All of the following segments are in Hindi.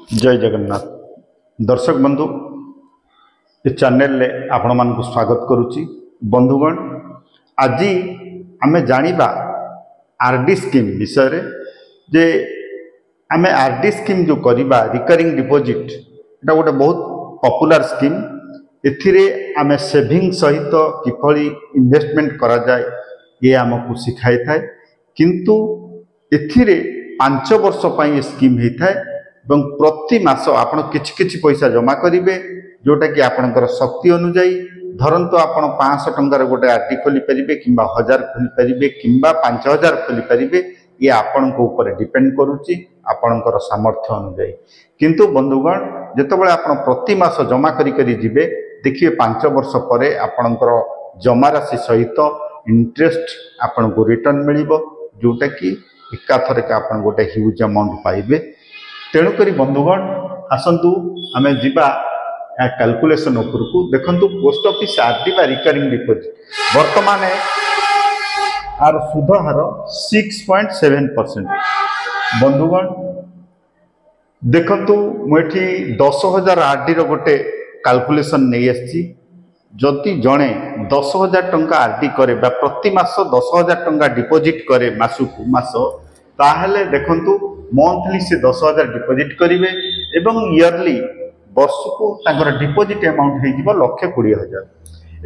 जय जगन्नाथ दर्शक बंधु ये चैनल ले आपण मानक स्वागत करुच्ची। बंधुगण आज आमे जानिबा आरडी स्कीम विषय रे जे आमे आरडी स्कीम जो करिबा रिकरिंग डिपॉजिट एटा गोटे बहुत पॉपुलर स्कीम। एथिरे आमे सेविंग सहित किफली इन्वेस्टमेंट करा जाय ये आमको सिखाई थाए, किंतु एथिरे 5 वर्ष पई स्कीम हे थाए এবং प्रति मास आपण किछि पैसा जमा करेंगे जोटा कि आपणकर शक्ति अनुजाई धरतु आप 500 टंकार गोटे आरडी खोली पारे कि 1000 खोली पारे कि 5000 खोली पारे, ये आपण ऊपर डिपेंड करुच्ची आपणकर सामर्थ्य अनुजाई। किंतु बंधुगण जितेबाला आप प्रति मास जमा करी जिबे देखिए 5 वर्ष पर आपणकर जमा राशि सहित इंटरेस्ट आपन को रिटर्न मिलिबो जोटा कि एकाथरके आप गोटे ह्यूज अमाउंट पाइबे। तेणुक बंधुगण आसतु आमे जिबा कैलकुलेशन उपरकू देखंतु पोस्ट ऑफिस आरडी बा रिकरिंग डिपॉजिट वर्तमान आर सुध हार 6.7%। बंधुगण देखंतु मुठी 10,000 आरडी रो गोटे कैलकुलेशन नहीं आछि। जदि जड़े 10,000 टंका आरडी करे बा प्रति मास 10,000 टंका डिपॉजिट करे मासकू मास ताहले देखंतु मंथली से 10,000 डिपॉजिट करेंगे एवं इयरली वर्ष को तांकर डिपॉजिट अमाउंट हो 1,20,000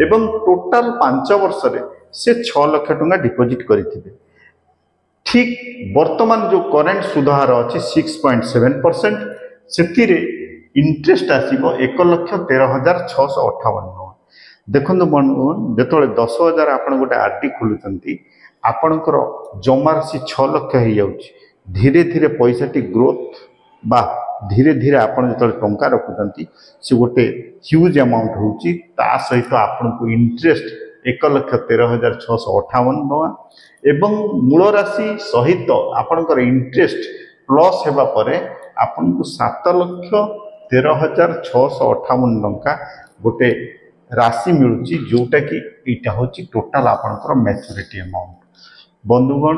एवं टोटाल 5 वर्ष रे से 6 लाख टंका डिपॉजिट करिथिबे। ठीक वर्तमान जो करंट सुधार अछि 6.7% सेतिरे इंटरेस्ट आसीबो 1,13,658। देखंतु जेतोले 10,000 आपण गोटे आरडी खोलुचंती आपणकर जमा राशि 6 लाख हो जाउची। धीरे धीरे पैसा टी ग्रोथ बा धीरे धीरे आपन जो टंका रखुचंती से गोटे ह्यूज अमाउंट होची। ता सहित आपन को इंटरेस्ट 1,13,658 टका एवं मूल राशि सहित आपनकर इंटरेस्ट प्लस हेबा परे आपन को 7,13,658 टका गोटे राशि मिलुची जोटा कि एटा होची टोटल आपनकर मैच्योरिटी अमाउंट। बंधुगण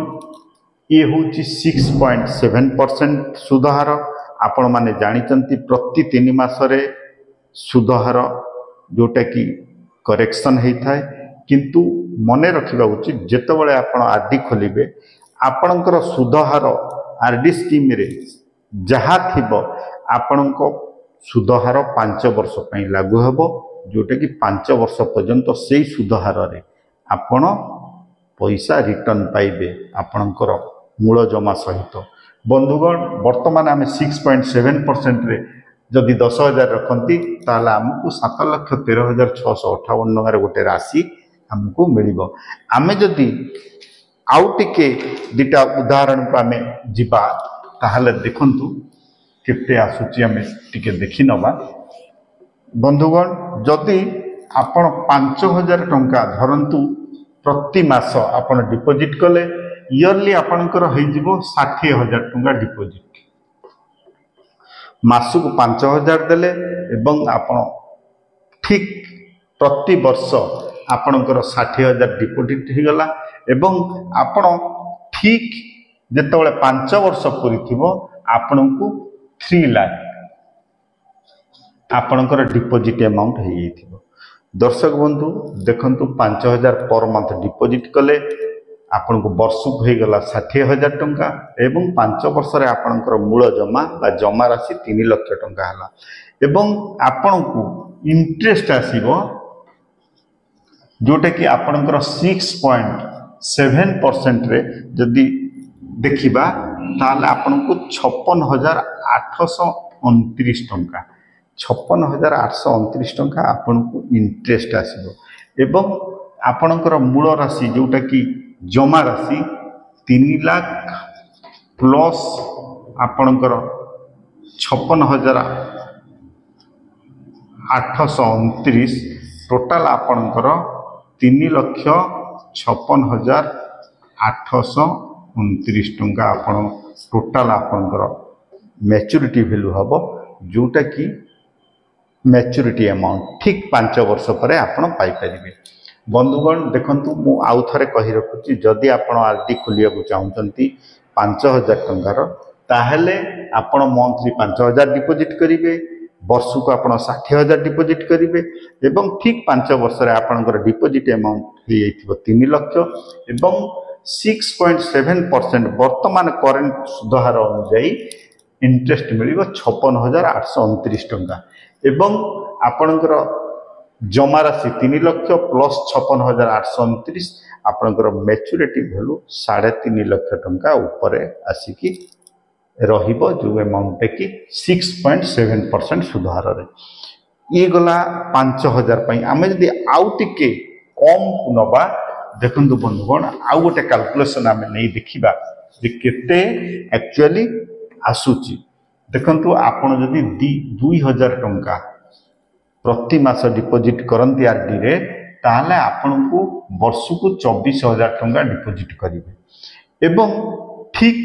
ये हूँ 6.7% सुधहार। आपण माने जानिचंती प्रति 3 मासरे सुधहार जोटा कि करेक्शन होता है, किंतु मने रखा उचित जेतेबेले आपण आरडी खोलिबे आपणकर सुधहार आरडी स्कीम रे जहा थिबो आपणको सुधहार 5 वर्ष पई लागू हेबो जोटा कि 5 वर्ष पर्यंत सेही सुधहार रे आपण पैसा रिटर्न पाइबे आपणकर मूल जमा सहित। बंधुगण वर्तमान आम 6.7% रे जदि 10,000 रखती ताल आमको 7,13,658 टकर गोटे राशि आमको मिलिबो। आमे जदि आउ टिके दिटा उदाहरण को आमे जिबा ताहले देखंतु केते आसुची आमे टिके देखि नबा। बंधुगण जदि आपण 5,000 टंका धरंतु प्रति मास आपण डिपॉजिट कले इयरली आपणकर हो 60,000 टंका डिपॉजिट मासक 5,000 देले एवं आपण ठीक प्रति वर्ष आपणकर 60,000 डिपॉजिट हो गला एवं आपण ठीक जेतेबेले 5 वर्ष पूरी थिबो आपणको 3 लाख आपणकर डिपॉजिट अमाउंट हो जाइथिबो। दर्शक बंधु देखंतु 5,000 पर मंथ डिपॉजिट कले आपन को वर्ष को हो गला 60,000 टंका एवं 5 वर्ष रे आपनकर मूल जमा बा जमा राशि 3 लाख टंका हला एवं आपन को इंटरेस्ट आसीबो जोटा कि आपनकर 6.7% रे जदि देखिबा ताले आपन को 56,829 टंका 56,829 टंका आपन को इंटरेस्ट आसीबो एवं आपनकर मूल राशि जोटा कि जमा राशि 3 लाख प्लस आपनकर 56,829 टोटाल आपनकर 3,56,829 टंका आपन टोटाल आपनकर मैच्योरिटी वैल्यू हबो जोटा कि मैच्योरिटी अमाउंट ठीक 5 वर्ष पर आपण पाई परिबे। बंधुगण देखंतु मु आउ थरे कहि रखुची जदि आपण आरडी खोलिया को चाहउचंती 5,000 टंकार ताहले आपण मंथली 5,000 डिपोजिट करेंगे, वर्ष को आप 60,000 डिपोजिट करेंगे एवं ठीक 5 वर्ष आपंकर डिपोजिट अमाउंट हो 3 लाख एवं 6.7% वर्तमान करेन्ट सुधहार अनुजाई इंटरेस्ट मिल 56,829 टंका एवं आपणकर जमा राशि 3 लाख प्लस 56,829 आपणकर मैच्योरिटी भैल्यू 3.5 लाख टंका ऊपर आसिकी रहिबो जो अमाउंट कि 6.7% सुधार रे ये गला 5,000 आम जदि आउ टिके कम नवा देखंतु बंधुगण आउ गोटे कैलकुलेशन आम नहीं देखिबा जे केते एक्चुअली आसुची देखंतु आपण जदि 2,000 टंका प्रति मास डिपोजिट करंती आरडी रे ताहले आपन को वर्ष को 24,000 टंका डिपोजिट करिवे एवं ठीक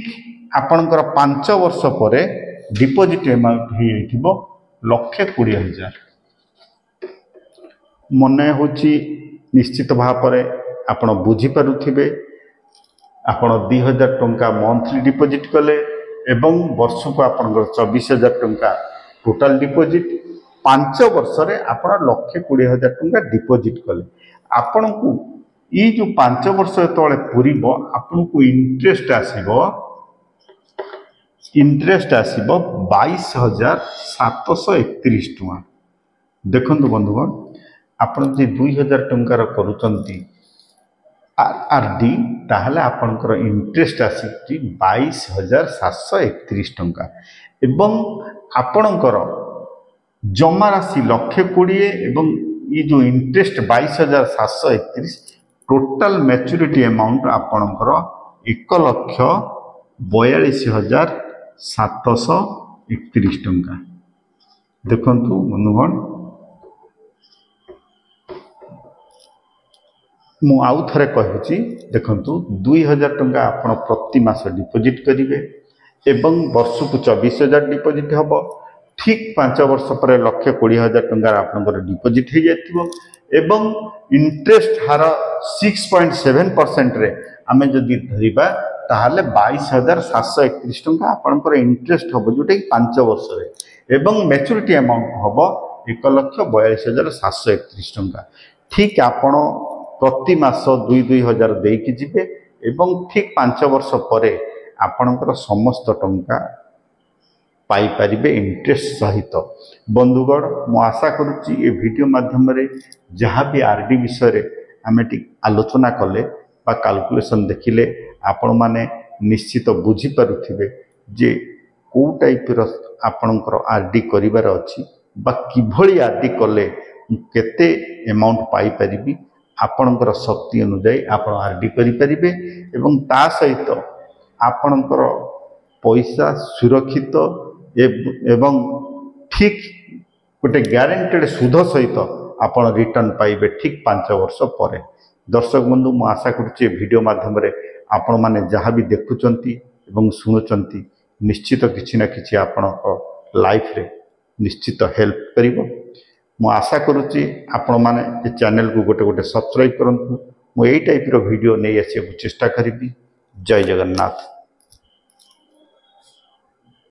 आपनकर 5 वर्ष परे डिपोजिट अमाउंट हो 1,20,000 मने होची निश्चित भाव आपण बुझी पारुथिबे आपण 2,000 टंका मंथली डिपोजिट कले एवं वर्ष को आपनकर 24,000 टंका टोटल डिपोजिट 5 वर्ष रे आपण 1,20,000 टंका डिपोजिट कले आपण को ई जो 5 वर्ष तळे पुरीबो आपण को इंटरेस्ट आसीबो 22,731 टंका देखंतु बंधुगण आपण जे 2,000 टंकार करूचंती आरडी ताहले आपनकर इंटरेस्ट आसी 22,731 टंका एवं आपनकर जमा राशि 1,20,000 एवं ये जो इंटरेस्ट 22,731 टोटल मैच्योरिटी अमाउंट आपनकर 1,42,731 टंका देखंतु बंधुगण मु आउ थरे कहूची देखंतु 2,000 टंका आपण प्रति मास डिपोजिट करिवे एवं वर्ष को 24,000 डिपोजिट हबो ठीक 5 वर्ष पर 1,20,000 टंका आपनकर डिपोजिट हो जाइथिबो एवं इंटरेस्ट हार 6.7% रे आमे जदि धरिबा ताहले 22,731 टंका आपनकर इंटरेस्ट हबो जोटे 5 वर्ष रे एवं मैच्योरिटी अमाउंट हबो 1,42,731 टंका ठीक आपण प्रति मास 2,000 देकी जिबे एवं ठीक 5 वर्ष परे आपनकर समस्त टंका पाई पारिबे इंटरेस्ट सहित बंधुगण मु आशा करुच्ची ये वीडियो माध्यम रे जहाँ भी आरडी विषय रे आमे टिक आलोचना कले बा कैलकुलेशन देखिले आपण माने निश्चित बुझी पारुथिबे जे को टाइप रो आपनकर आरडी करिवार अछि बा किभଳି आरडी कले केते अमाउंट पाई परिबी आपनकर शक्ति अनुसार आपण आरडी करि परिबे एवं ता सहित आपनकर पैसा सुरक्षित एवं ठीक गोटे ग्यारंटेड सुध सहित आपण रिटर्न पाइबे ठीक 5 वर्ष परे दर्शक बंधु मु आशा करुच्ची वीडियो माध्यम रे आपण माने जहाँ भी देखुचंती एवं सुनुचंती निश्चित किछि ना किछि आपनक लाइफ रे निश्चित हेल्प करिवो मु आशा करुच्ची आपण माने ए चैनल को गोटे गोटे सब्सक्राइब करंतु मु एई टाइप रो वीडियो नै आसे चेष्टा करिबी जय जगन्नाथ।